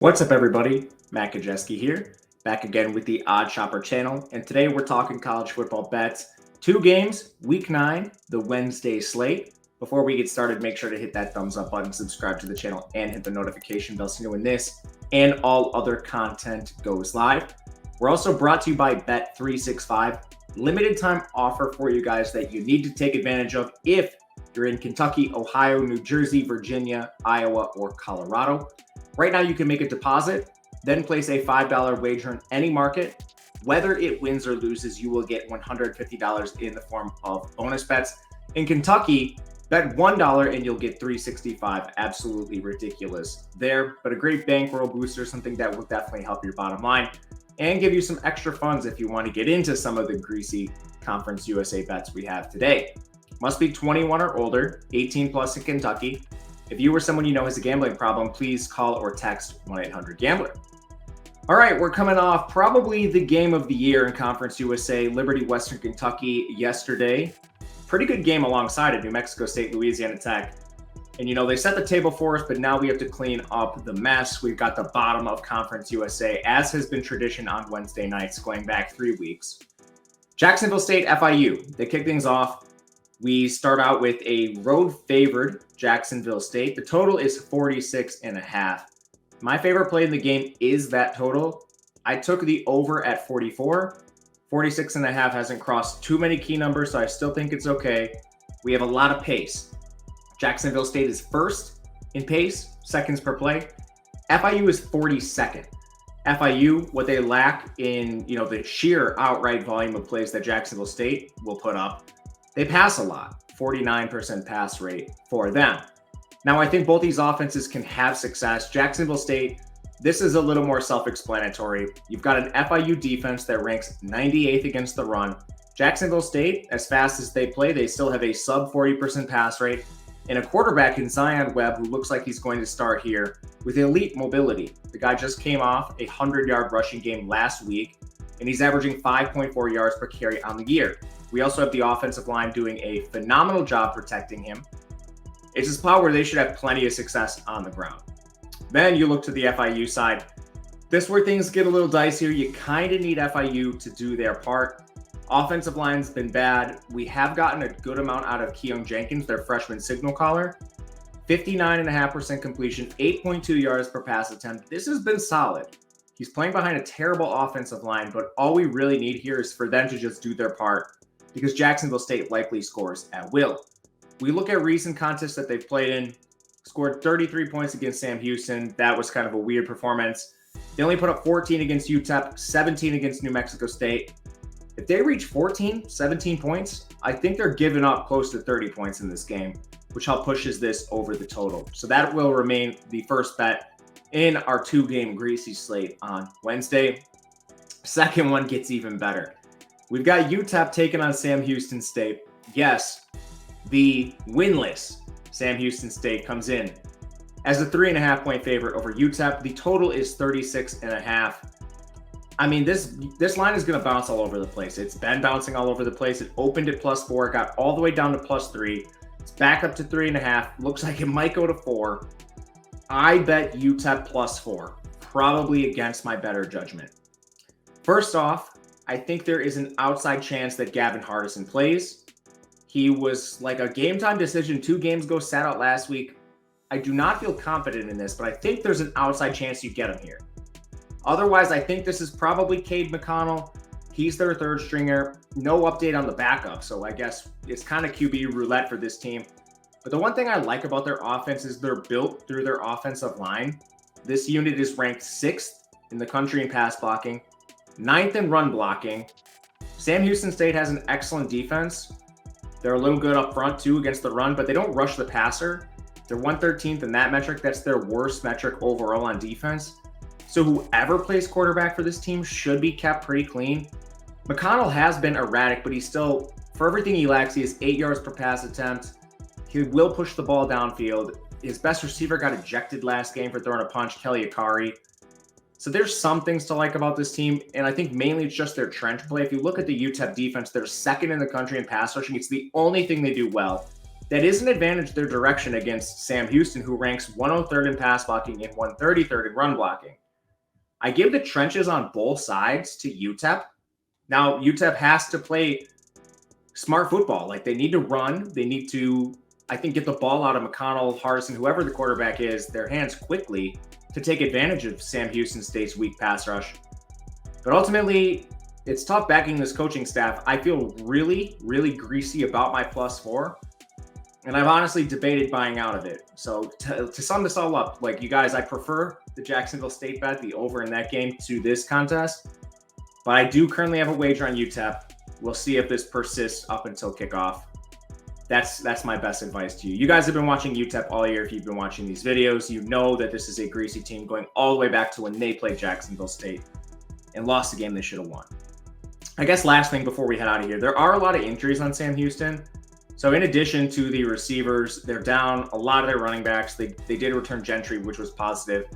What's up, everybody? Matt Gajewski here, back again with the Odd Shopper channel, and today we're talking college football bets. Two games, Week 9, the Wednesday slate. Before we get started, make sure to hit that thumbs up button, subscribe to the channel, and hit the notification bell so you know when this and all other content goes live. We're also brought to you by Bet365, limited time offer for you guys that you need to take advantage of if you're in Kentucky, Ohio, New Jersey, Virginia, Iowa, or Colorado. Right now, you can make a deposit, then place a $5 wager in any market. Whether it wins or loses, you will get $150 in the form of bonus bets. In Kentucky, bet $1 and you'll get $365. Absolutely ridiculous there, but a great bankroll booster, something that will definitely help your bottom line and give you some extra funds if you want to get into some of the greasy Conference USA bets we have today. Must be 21 or older, 18 plus in Kentucky. If you or someone you know has a gambling problem, please call or text 1-800-GAMBLER. All right, we're coming off probably the game of the year in Conference USA, Liberty Western Kentucky yesterday. Pretty good game alongside it, New Mexico State, Louisiana Tech. And, you know, they set the table for us, but now we have to clean up the mess. We've got the bottom of Conference USA, as has been tradition on Wednesday nights going back 3 weeks. Jacksonville State, FIU, they kick things off. We start out with a road-favored Jacksonville State. The total is 46.5. My favorite play in the game is that total. I took the over at 44. 46.5 hasn't crossed too many key numbers, so I still think it's okay. We have a lot of pace. Jacksonville State is first in pace, seconds per play. FIU is 42nd. FIU, what they lack in, the sheer outright volume of plays that Jacksonville State will put up, they pass a lot, 49% pass rate for them. Now, I think both these offenses can have success. Jacksonville State, this is a little more self-explanatory. You've got an FIU defense that ranks 98th against the run. Jacksonville State, as fast as they play, they still have a sub 40% pass rate and a quarterback in Zion Webb who looks like he's going to start here with elite mobility. The guy just came off a 100-yard rushing game last week, and he's averaging 5.4 yards per carry on the year. We also have the offensive line doing a phenomenal job protecting him. It's a spot where they should have plenty of success on the ground. Then you look to the FIU side. This is where things get a little dicier. You kind of need FIU to do their part. Offensive line's been bad. We have gotten a good amount out of Keon Jenkins, their freshman signal caller. 59.5% completion, 8.2 yards per pass attempt. This has been solid. He's playing behind a terrible offensive line, but all we really need here is for them to just do their part, because Jacksonville State likely scores at will. We look at recent contests that they've played in, scored 33 points against Sam Houston. That was kind of a weird performance. They only put up 14 against UTEP, 17 against New Mexico State. If they reach 14, 17 points, I think they're giving up close to 30 points in this game, which help pushes this over the total. So that will remain the first bet in our two-game greasy slate on Wednesday. Second one gets even better. We've got UTEP taking on Sam Houston State. Yes, the winless Sam Houston State comes in as a 3.5-point favorite over UTEP. The total is 36.5. I mean, this line is going to bounce all over the place. It's been bouncing all over the place. It opened at +4, got all the way down to +3. It's back up to 3.5. Looks like it might go to 4. I bet UTEP +4, probably against my better judgment. First off, I think there is an outside chance that Gavin Hardison plays. He was like a game-time decision 2 games ago, sat out last week. I do not feel confident in this, but I think there's an outside chance you get him here. Otherwise, I think this is probably Cade McConnell. He's their third stringer. No update on the backup, so I guess it's kind of QB roulette for this team. But the one thing I like about their offense is they're built through their offensive line. This unit is ranked 6th in the country in pass blocking, 9th in run blocking. Sam Houston State has an excellent defense. They're a little good up front, too, against the run, but they don't rush the passer. They're 113th in that metric. That's their worst metric overall on defense. So whoever plays quarterback for this team should be kept pretty clean. McConnell has been erratic, but he's still, for everything he lacks, he has 8 yards per pass attempt. He will push the ball downfield. His best receiver got ejected last game for throwing a punch, Kelly Akari. So there's some things to like about this team, and I think mainly it's just their trench play. If you look at the UTEP defense, they're 2nd in the country in pass rushing. It's the only thing they do well. that is an advantage their direction against Sam Houston, who ranks 103rd in pass blocking and 133rd in run blocking. I give the trenches on both sides to UTEP. Now, UTEP has to play smart football. Like, they need to run. They need to, I think, get the ball out of McConnell, Hardison, whoever the quarterback is, their hands quickly to take advantage of Sam Houston State's weak pass rush. But ultimately, it's tough backing this coaching staff. I feel really, really greasy about my +4. And I've honestly debated buying out of it. So to sum this all up, like, you guys, I prefer the Jacksonville State bet, the over in that game, to this contest. But I do currently have a wager on UTEP. We'll see if this persists up until kickoff. That's my best advice to you. You guys have been watching UTEP all year. If you've been watching these videos, you know that this is a greasy team going all the way back to when they played Jacksonville State and lost the game they should have won. I guess last thing before we head out of here, there are a lot of injuries on Sam Houston. So in addition to the receivers, they're down a lot of their running backs. They did return Gentry, which was positive,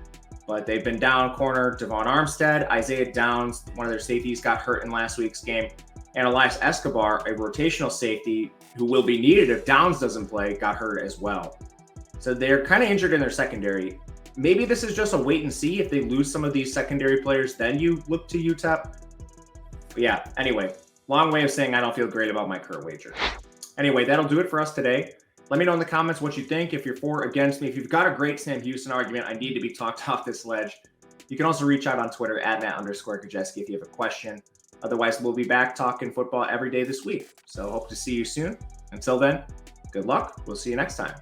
but they've been down corner Devon Armstead, Isaiah Downs, one of their safeties, got hurt in last week's game, and Elias Escobar, a rotational safety who will be needed if Downs doesn't play, got hurt as well. So they're kind of injured in their secondary. Maybe this is just a wait and see. If they lose some of these secondary players, then you look to UTEP. But yeah, anyway, long way of saying I don't feel great about my current wager. Anyway, that'll do it for us today. Let me know in the comments what you think, if you're for or against me. If you've got a great Sam Houston argument, I need to be talked off this ledge. You can also reach out on Twitter at Matt_Gajewski if you have a question. Otherwise, we'll be back talking football every day this week. So hope to see you soon. Until then, good luck. We'll see you next time.